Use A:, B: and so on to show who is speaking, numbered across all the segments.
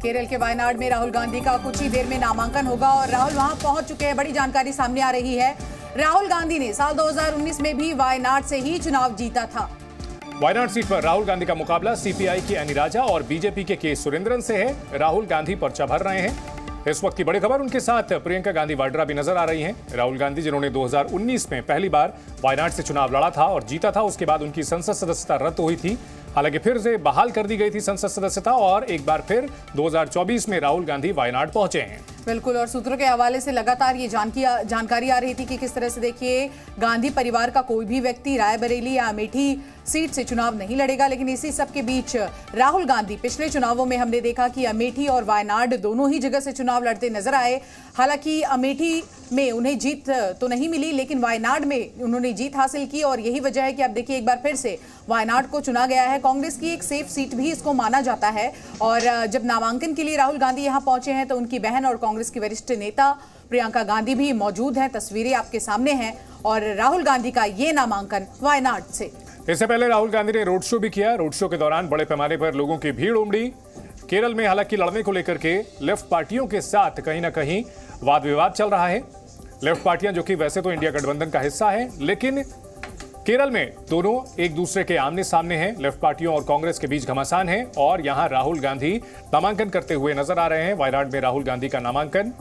A: केरल के वायनाड में राहुल गांधी का कुछ ही देर में नामांकन होगा और राहुल वहां पहुंच चुके हैं। बड़ी जानकारी सामने आ रही है। राहुल गांधी ने साल 2019 में भी वायनाड से ही चुनाव जीता था।
B: वायनाड सीट पर राहुल गांधी का मुकाबला सीपीआई की एनी राजा और बीजेपी के सुरेंद्रन से है। राहुल गांधी पर्चा भर रहे हैं। इस वक्त की बड़ी खबर, उनके साथ प्रियंका गांधी वाड्रा भी नजर आ रही हैं। राहुल गांधी जिन्होंने 2019 में पहली बार वायनाड से चुनाव लड़ा था और जीता था, उसके बाद उनकी संसद सदस्यता रद्द हुई थी। हालांकि फिर से बहाल कर दी गई थी संसद सदस्यता और एक बार फिर 2024 में राहुल गांधी वायनाड पहुंचे हैं।
A: बिल्कुल, और सूत्रों के हवाले से लगातार ये जानकारी आ रही थी कि किस तरह से देखिए गांधी परिवार का कोई भी व्यक्ति रायबरेली या अमेठी सीट से चुनाव नहीं लड़ेगा। लेकिन इसी सब के बीच राहुल गांधी पिछले चुनावों में हमने देखा कि अमेठी और वायनाड दोनों ही जगह से चुनाव लड़ते नजर आए। हालांकि अमेठी में उन्हें जीत तो नहीं मिली, लेकिन वायनाड में उन्होंने जीत हासिल की और यही वजह है कि अब देखिए एक बार फिर से वायनाड को चुना गया है। कांग्रेस की एक सेफ सीट भी इसको माना जाता है और जब नामांकन के लिए राहुल गांधी यहां पहुंचे हैं तो उनकी बहन और कांग्रेस की वरिष्ठ नेता प्रियंका गांधी भी मौजूद हैं। तस्वीरें आपके सामने हैं और राहुल गांधी का ये नामांकन वायनाड से।
B: इससे पहले राहुल गांधी ने रोड शो भी किया। रोड शो के दौरान बड़े पैमाने पर लोगों की भीड़ उमड़ी। केरल में हालांकि लड़ने को लेकर के लेफ्ट पार्टियों के साथ कहीं ना कहीं वाद विवाद चल रहा है। लेफ्ट पार्टियां जो कि वैसे तो इंडिया गठबंधन का हिस्सा है, लेकिन केरल में दोनों एक दूसरे के आमने सामने हैं। लेफ्ट पार्टियों और कांग्रेस के बीच घमासान है और यहां राहुल गांधी नामांकन करते हुए नजर आ रहे हैं। वायनाड में राहुल गांधी का नामांकन।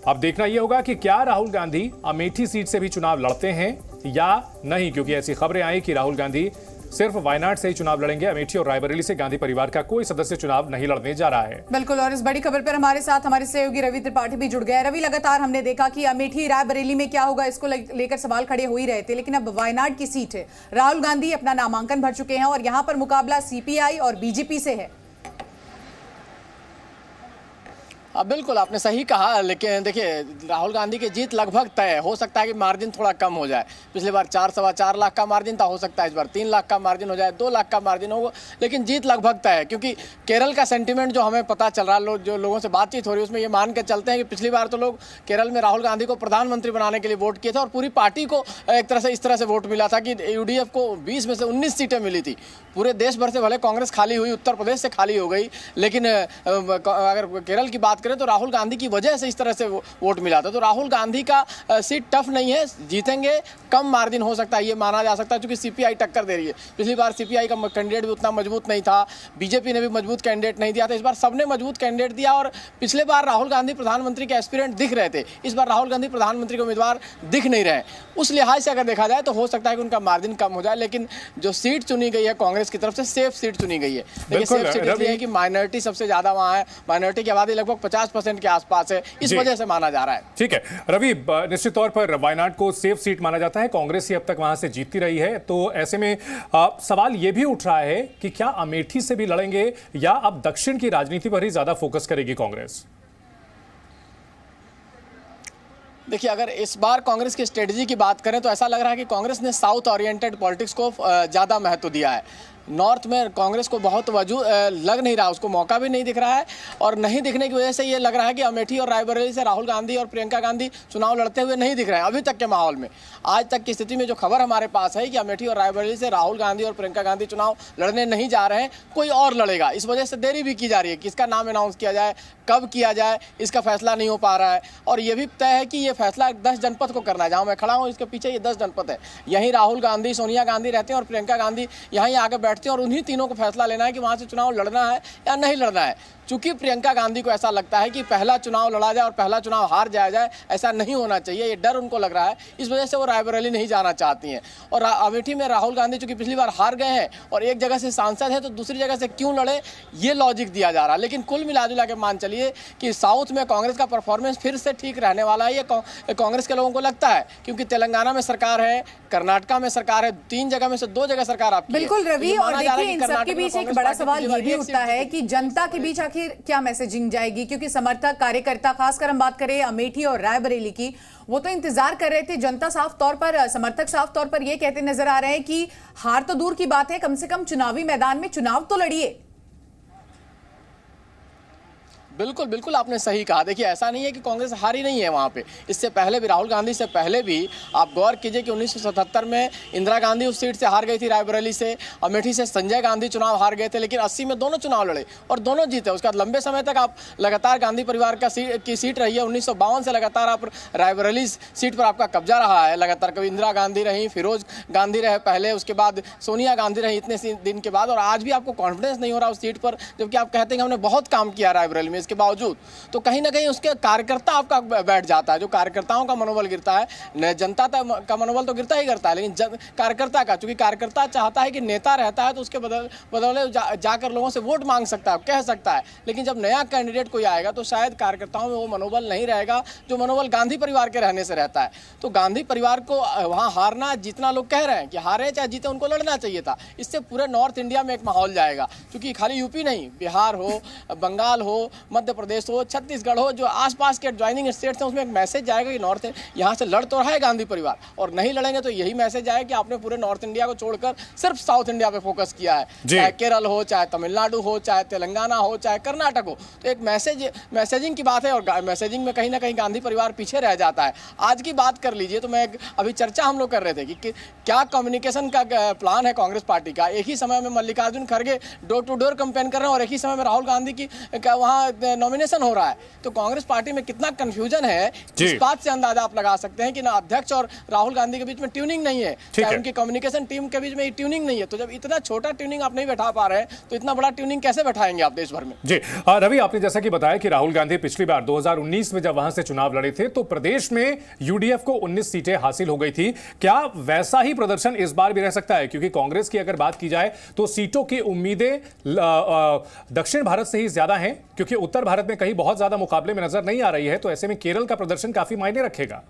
B: अब देखना यह होगा कि क्या राहुल गांधी अमेठी सीट से भी चुनाव लड़ते हैं या नहीं, क्योंकि ऐसी खबरें आई कि राहुल गांधी सिर्फ वायनाड से ही चुनाव लड़ेंगे। अमेठी और रायबरेली से गांधी परिवार का कोई सदस्य चुनाव नहीं लड़ने जा रहा है।
A: बिल्कुल, और इस बड़ी खबर पर हमारे साथ हमारे सहयोगी रवि त्रिपाठी भी जुड़ गए। रवि, लगातार हमने देखा कि अमेठी रायबरेली में क्या होगा इसको लेकर सवाल खड़े हो ही रहे थे, लेकिन अब वायनाड की सीट है। राहुल गांधी अपना नामांकन भर चुके हैं और यहां पर मुकाबला सीपीआई और बीजेपी से है।
C: बिल्कुल, आपने सही कहा, लेकिन देखिए राहुल गांधी की जीत लगभग तय है। हो सकता है कि मार्जिन थोड़ा कम हो जाए। पिछले बार 4-4.25 लाख का मार्जिन था, हो सकता है इस बार 3 लाख का मार्जिन हो जाए, 2 लाख का मार्जिन हो, लेकिन जीत लगभग तय है। क्योंकि केरल का सेंटीमेंट जो हमें पता चल रहा है, जो लोगों से बातचीत हो रही है, उसमें ये मान के चलते हैं कि पिछली बार तो लोग केरल में राहुल गांधी को प्रधानमंत्री बनाने के लिए वोट किए थे और पूरी पार्टी को एक तरह से इस तरह से वोट मिला था कि यूडीएफ को 20 में से 19 सीटें मिली थी। पूरे देश भर से भले कांग्रेस खाली हुई, उत्तर प्रदेश से खाली हो गई, लेकिन अगर केरल की बात करें तो राहुल गांधी की वजह से इस तरह से वोट मिला था। तो राहुल गांधी का सीट टफ नहीं है, जीतेंगे, कम मार्जिन हो सकता है, ये माना जा सकता है, क्योंकि सीपीआई टक्कर दे रही है। पिछली बार सीपीआई का कैंडिडेट भी उतना मजबूत नहीं था, बीजेपी ने भी मजबूत कैंडिडेट नहीं दिया था। इस बार सबने मजबूत कैंडिडेट दिया और पिछले बार राहुल गांधी प्रधानमंत्री के एस्पिरेंट दिख रहे थे, इस बार राहुल गांधी प्रधानमंत्री के उम्मीदवार दिख नहीं रहे। उस लिहाज से अगर देखा जाए तो हो सकता है कि उनका मार्जिन कम हो जाए, लेकिन जो सीट चुनी गई है कांग्रेस की तरफ से सेफ सीट चुनी गई है। लेकिन सेफ सीट इसलिए है कि माइनॉरिटी सबसे ज्यादा वहां है, माइनॉरिटी की आबादी लगभग 50% के आसपास है, इस वजह से माना जा रहा है।
B: ठीक है रवि, निश्चित तौर पर वायनाड को सेफ सीट माना जाता है। कांग्रेस ही अब तक वहां से जीतती रही है, तो ऐसे में सवाल यह भी उठ रहा है कि क्या अमेठी से भी लड़ेंगे या अब दक्षिण की राजनीति पर ही ज्यादा फोकस करेगी कांग्रेस?
C: देखिए, अगर इस बार कांग्रेस की स्ट्रेटजी की बात करें तो ऐसा लग रहा है कि कांग्रेस ने साउथ ओरिएंटेड पॉलिटिक्स को ज़्यादा महत्व दिया है। नॉर्थ में कांग्रेस को बहुत वजूद लग नहीं रहा, उसको मौका भी नहीं दिख रहा है और नहीं दिखने की वजह से ये लग रहा है कि अमेठी और रायबरेली से राहुल गांधी और प्रियंका गांधी चुनाव लड़ते हुए नहीं दिख रहे हैं अभी तक के माहौल में। आज तक की स्थिति में जो खबर हमारे पास है कि अमेठी और रायबरेली से राहुल गांधी और प्रियंका गांधी चुनाव लड़ने नहीं जा रहे हैं, कोई और लड़ेगा। इस वजह से देरी भी की जा रही है, किसका नाम अनाउंस किया जाए, कब किया जाए, इसका फैसला नहीं हो पा रहा है। और ये भी तय है कि ये फैसला 10 जनपद को करना है। जहाँ मैं खड़ा हूँ इसके पीछे ये 10 जनपद है, यहीं राहुल गांधी, सोनिया गांधी रहते हैं और प्रियंका गांधी यहीं आके बैठते हैं और उन्हीं तीनों फैसला लेना है कि वहां से चुनाव लड़ना है या नहीं लड़ना है। चूंकि प्रियंका गांधी को ऐसा लगता है कि पहला चुनाव लड़ा जाए और पहला चुनाव हार जाया जाए, ऐसा नहीं होना चाहिए, ये डर उनको लग रहा है, इस वजह से वो रायबरेली नहीं जाना चाहती हैं। और अमेठी में राहुल गांधी चूंकि पिछली बार हार गए हैं और एक जगह से सांसद है तो दूसरी जगह से क्यों लड़े, ये लॉजिक दिया जा रहा है। लेकिन कुल मिला जुला के मान चलिए कि साउथ में कांग्रेस का परफॉर्मेंस फिर से ठीक रहने वाला है, ये कांग्रेस के लोगों को लगता है, क्योंकि तेलंगाना में सरकार है, कर्नाटका में सरकार है, 3 जगह में से 2 जगह सरकार आपकी है।
A: बिल्कुल रवि, और देखिए इन सबके बीच एक बड़ा सवाल ये भी उठता है कि जनता के बीच आखिर क्या मैसेजिंग जाएगी, क्योंकि समर्थक, कार्यकर्ता, खासकर हम बात करें अमेठी और रायबरेली की, वो तो इंतजार कर रहे थे। जनता साफ तौर पर, समर्थक साफ तौर पर ये कहते नजर आ रहे हैं कि हार तो दूर की बात है, कम से कम चुनावी मैदान में चुनाव तो लड़िए।
C: बिल्कुल बिल्कुल आपने सही कहा। देखिए ऐसा नहीं है कि कांग्रेस हारी नहीं है वहाँ पे, इससे पहले भी राहुल गांधी से पहले भी आप गौर कीजिए कि 1977 में इंदिरा गांधी उस सीट से हार गई थी रायबरेली से, अमेठी से संजय गांधी चुनाव हार गए थे, लेकिन 80 में दोनों चुनाव लड़े और दोनों जीते। उसके बाद लंबे समय तक आप लगातार गांधी परिवार की सीट रही है। 1952 से लगातार आप रायबरेली सीट पर आपका कब्जा रहा है लगातार। कभी इंदिरा गांधी रही, फिरोज गांधी रहे पहले, उसके बाद सोनिया गांधी रही इतने दिन के बाद, और आज भी आपको कॉन्फिडेंस नहीं हो रहा उस सीट पर, जबकि आप कहते हैं कि हमने बहुत काम किया रायबरेली में। इसके बावजूद तो कहीं ना कहीं उसके कार्यकर्ता आपका बैठ जाता है, जो कार्यकर्ताओं का मनोबल गिरता है। जनता का मनोबल तो गिरता ही गिरता है, लेकिन कार्यकर्ता का, चूंकि कार्यकर्ता चाहता है कि नेता रहता है तो उसके बदले जाकर लोगों से वोट मांग सकता है, कह सकता है, लेकिन जब नया कैंडिडेट कोई आएगा तो शायद कार्यकर्ताओं में वो मनोबल नहीं रहेगा जो मनोबल गांधी परिवार के रहने से रहता है। तो गांधी परिवार को वहां हारना, जितना लोग कह रहे हैं कि हारे चाहे जीते, उनको लड़ना चाहिए था। इससे पूरे नॉर्थ इंडिया में एक माहौल जाएगा, क्योंकि खाली यूपी नहीं, बिहार हो, बंगाल हो, मध्य प्रदेश हो, छत्तीसगढ़ हो, जो आसपास के एडजॉइनिंग स्टेट्स हैं, उसमें एक मैसेज जाएगा कि नॉर्थ यहाँ से लड़ तो रहा है गांधी परिवार, और नहीं लड़ेंगे तो यही मैसेज आएगा कि आपने पूरे नॉर्थ इंडिया को छोड़कर सिर्फ साउथ इंडिया पे फोकस किया है। चाहे केरल हो, चाहे तमिलनाडु हो, चाहे तेलंगाना हो, चाहे कर्नाटक हो। तो एक मैसेजिंग की बात है, और मैसेजिंग में कहीं ना कहीं गांधी परिवार पीछे रह जाता है। आज की बात कर लीजिए तो मैं अभी चर्चा हम लोग कर रहे थे कि क्या कम्युनिकेशन का प्लान है कांग्रेस पार्टी का। एक ही समय में मल्लिकार्जुन खड़गे डोर टू डोर कैंपेन कर रहे हैं और एक ही समय में राहुल गांधी की वहाँ नॉमिनेशन हो रहा है। तो कांग्रेस पार्टी में कितना कंफ्यूजन है, इस बात से अंदाजा आप लगा सकते हैं कि ना अध्यक्ष और राहुल गांधी के बीच में ट्यूनिंग नहीं है, चाहे उनकी कम्युनिकेशन टीम के बीच में ट्यूनिंग नहीं है। तो जब इतना छोटा ट्यूनिंग आप नहीं बैठा पा रहे हैं तो इतना बड़ा ट्यूनिंग कैसे बैठाएंगे आप देश भर में।
B: जी रवि, आपने जैसा कि बताया कि राहुल गांधी पिछली बार 2019 में जब वहां से चुनाव लड़े थे तो प्रदेश में यूडीएफ को 19 सीटें हासिल हो गई थी। क्या वैसा ही प्रदर्शन इस बार भी रह सकता है? क्योंकि कांग्रेस की अगर बात की जाए तो सीटों की उम्मीदें दक्षिण भारत से ही ज्यादा हैं, क्योंकि उत्तर भारत में कहीं बहुत ज्यादा मुकाबले में नजर नहीं आ रही है। तो ऐसे में केरल का प्रदर्शन काफी मायने रखेगा।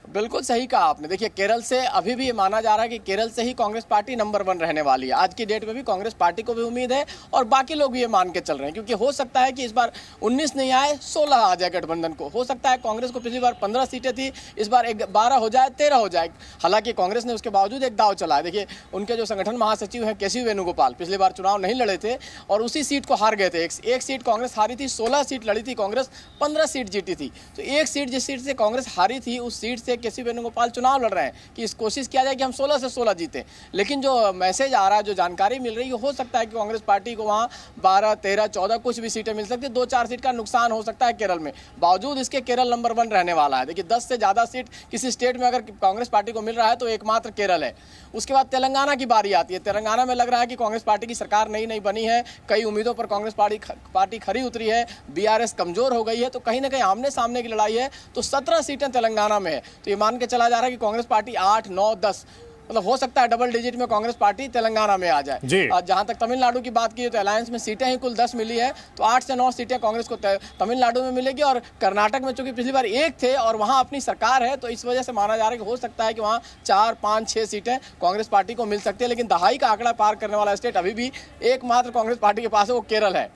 C: बिल्कुल सही कहा आपने। देखिए केरल से अभी भी ये माना जा रहा है कि केरल से ही कांग्रेस पार्टी नंबर 1 रहने वाली है। आज की डेट में भी कांग्रेस पार्टी को भी उम्मीद है और बाकी लोग भी ये मान के चल रहे हैं, क्योंकि हो सकता है कि इस बार 19 नहीं आए, 16 आ जाए गठबंधन को। हो सकता है कांग्रेस को पिछली बार 15 सीटें थी, इस बार 12 हो जाए, 13 हो जाए। हालांकि कांग्रेस ने उसके बावजूद एक दाव चला है। देखिए उनके जो संगठन महासचिव हैं केसी वेणुगोपाल, पिछली बार चुनाव नहीं लड़े थे और उसी सीट को हार गए थे। एक सीट कांग्रेस हारी थी, 16 सीट लड़ी थी कांग्रेस, 15 सीट जीती थी। तो एक सीट जिस सीट से कांग्रेस हारी थी उस सीट से केसी वेणुगोपाल चुनाव लड़ रहे हैं कि इस कोशिश किया जाए कि हम 16 से 16 जीते। लेकिन जो मैसेज आ रहा है, जो जानकारी मिल रही है, हो सकता है कि कांग्रेस पार्टी को वहां 12, 13, 14 कुछ भी सीटें मिल सकती है। 2-4 सीट का नुकसान हो सकता है केरल में। बावजूद इसके केरल नंबर 1 रहने वाला है। देखिए 10 से ज्यादा सीट किसी स्टेट में अगर कांग्रेस पार्टी को मिल रहा है तो एकमात्र केरल है। उसके बाद तेलंगाना की बारी आती है। तेलंगाना में लग रहा है कि कांग्रेस पार्टी की सरकार नई बनी है, कई उम्मीदों पर कांग्रेस पार्टी खरी उतरी है, बीआरएस कमजोर हो गई है, तो कहीं ना कहीं आमने सामने की लड़ाई है। तो 17 सीटें तेलंगाना में है। तो ये मान के चला जा रहा है कि कांग्रेस पार्टी 8, 9, 10 मतलब हो सकता है डबल डिजिट में कांग्रेस पार्टी तेलंगाना में आ जाए। और जहां तक तमिलनाडु की बात की तो अलायंस में सीटें ही कुल 10 मिली है, तो 8 से 9 सीटें कांग्रेस को तमिलनाडु में मिलेगी। और कर्नाटक में चूंकि पिछली बार 1 थे और वहां अपनी सरकार है, तो इस वजह से माना जा रहा है कि हो सकता है कि वहां 4, 5, 6 सीटें कांग्रेस पार्टी को मिल सकती है। लेकिन दहाई का आंकड़ा पार करने वाला स्टेट अभी भी एकमात्र कांग्रेस पार्टी के पास है, वो केरल है।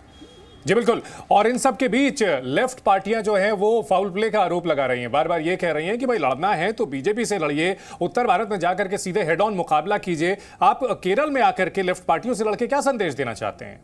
B: जी बिल्कुल। और इन सब के बीच लेफ्ट पार्टियां जो हैं वो फाउल प्ले का आरोप लगा रही हैं, बार बार ये कह रही हैं कि भाई लड़ना है तो बीजेपी से लड़िए, उत्तर भारत में जाकर के सीधे हेड ऑन मुकाबला कीजिए। आप केरल में आकर के लेफ्ट पार्टियों से लड़के क्या संदेश देना चाहते हैं?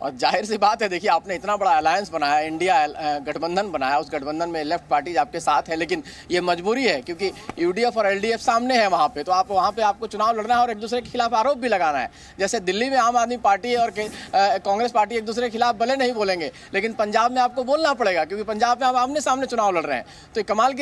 C: और जाहिर सी बात है, देखिए आपने इतना बड़ा अलायंस बनाया, इंडिया गठबंधन बनाया, उस गठबंधन में लेफ्ट पार्टीज आपके साथ है, लेकिन ये मजबूरी है क्योंकि यूडीएफ और एलडीएफ सामने है वहाँ पे। तो आप वहाँ पे आपको चुनाव लड़ना है और एक दूसरे के खिलाफ आरोप भी लगाना है। जैसे दिल्ली में आम आदमी पार्टी और कांग्रेस पार्टी एक दूसरे के खिलाफ भले नहीं बोलेंगे, लेकिन पंजाब में आपको बोलना पड़ेगा, क्योंकि पंजाब में आप आमने सामने चुनाव लड़ रहे हैं। तो कमाल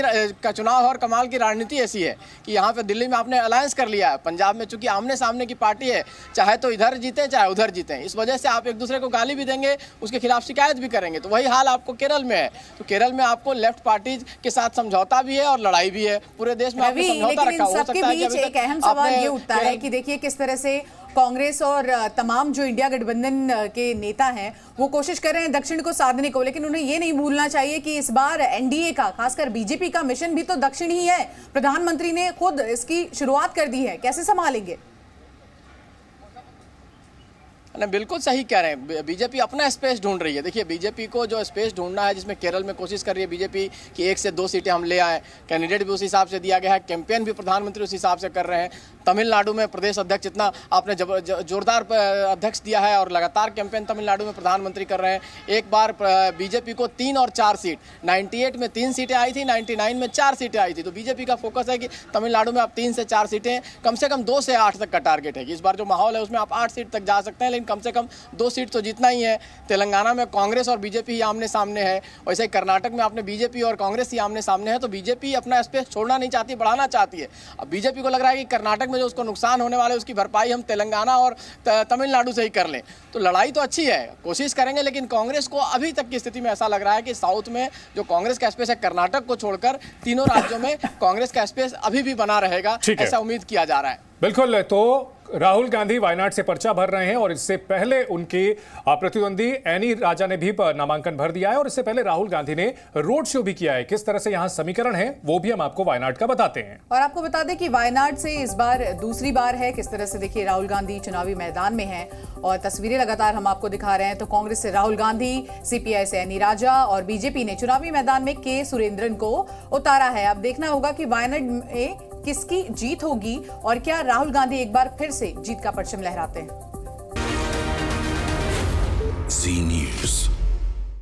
C: का चुनाव और कमाल की राजनीति ऐसी है कि यहाँ पे दिल्ली में आपने अलायंस कर लिया है, पंजाब में चूंकि आमने सामने की पार्टी है, चाहे तो इधर जीते चाहे उधर जीते, इस वजह से आप एक दूसरे को गाली भी देंगे, उसके खिलाफ शिकायत भी करेंगे। तो वही हाल आपको केरल में है। तो केरल में आपको लेफ्ट पार्टीज के साथ समझौता भी है और लड़ाई भी है। पूरे देश में आपने समझौता रखा। हो सकता है कि
A: एक अहम सवाल ये उठता है कि देखिए किस तरह से कांग्रेस और तमाम जो इंडिया गठबंधन के नेता हैं वो कोशिश कर रहे हैं दक्षिण को साधने को, लेकिन उन्हें ये नहीं भूलना चाहिए कि इस बार एनडीए का, खासकर बीजेपी का मिशन भी तो दक्षिण ही है। प्रधानमंत्री ने खुद इसकी शुरुआत कर दी है, कैसे संभालेंगे?
C: बिल्कुल सही कह रहे हैं। बीजेपी अपना स्पेस ढूंढ रही है। देखिए, बीजेपी को जो स्पेस ढूंढना है, जिसमें केरल में कोशिश कर रही है बीजेपी कि 1 से 2 सीटें हम ले आए, कैंडिडेट भी उस हिसाब से दिया गया है, कैंपेन भी प्रधानमंत्री उस हिसाब से कर रहे हैं। तमिलनाडु में प्रदेश अध्यक्ष इतना आपने जोरदार अध्यक्ष दिया है और लगातार कैंपेन तमिलनाडु में प्रधानमंत्री कर रहे हैं। एक बार बीजेपी को 3 और 4 सीट, 98 में 3 सीटें आई थी, 99 में 4 सीटें आई थी। तो बीजेपी का फोकस है कि तमिलनाडु में आप 3 से 4 सीटें, कम से कम 2 से 8 तक का टारगेट है कि इस बार जो माहौल है उसमें आप 8 सीट तक जा सकते हैं, लेकिन कम से कम 2 सीट तो जीतना ही है। तेलंगाना में कांग्रेस और बीजेपी ही आमने सामने है, वैसे ही कर्नाटक में आपने बीजेपी और कांग्रेस ही आमने सामने है। तो बीजेपी अपना स्पेस छोड़ना नहीं चाहती, बढ़ाना चाहती है। अब बीजेपी को लग रहा है कि कर्नाटक में जो उसको नुकसान होने वाला है उसकी भरपाई हम तेलंगाना और तमिलनाडु से ही कर लें। तो लड़ाई तो अच्छी है, कोशिश करेंगे, लेकिन कांग्रेस को अभी तक की स्थिति में ऐसा लग रहा है कि साउथ में जो कांग्रेस का स्पेस है, कर्नाटक को छोड़कर तीनों राज्यों में कांग्रेस का स्पेस अभी भी बना रहेगा, ऐसा उम्मीद किया जा रहा है।
B: बिल्कुल। तो राहुल गांधी वायनाड से पर्चा भर रहे हैं और इससे पहले उनके प्रतिद्वंदी एनी राजा ने भी नामांकन भर दिया है और इससे पहले राहुल गांधी ने रोड शो भी किया है। किस तरह से यहां समीकरण है वो भी हम आपको वायनाड का बताते हैं।
A: और आपको बता दें कि वायनाड से इस बार दूसरी बार है। किस तरह से देखिए राहुल गांधी चुनावी मैदान में हैं और तस्वीरें लगातार हम आपको दिखा रहे हैं। तो कांग्रेस से राहुल गांधी, सीपीआई से एनी राजा और बीजेपी ने चुनावी मैदान में के सुरेंद्रन को उतारा है। अब देखना होगा कि वायनाड में किसकी जीत होगी और क्या राहुल गांधी एक बार फिर से जीत का परचम लहराते हैं।
D: जी न्यूज़।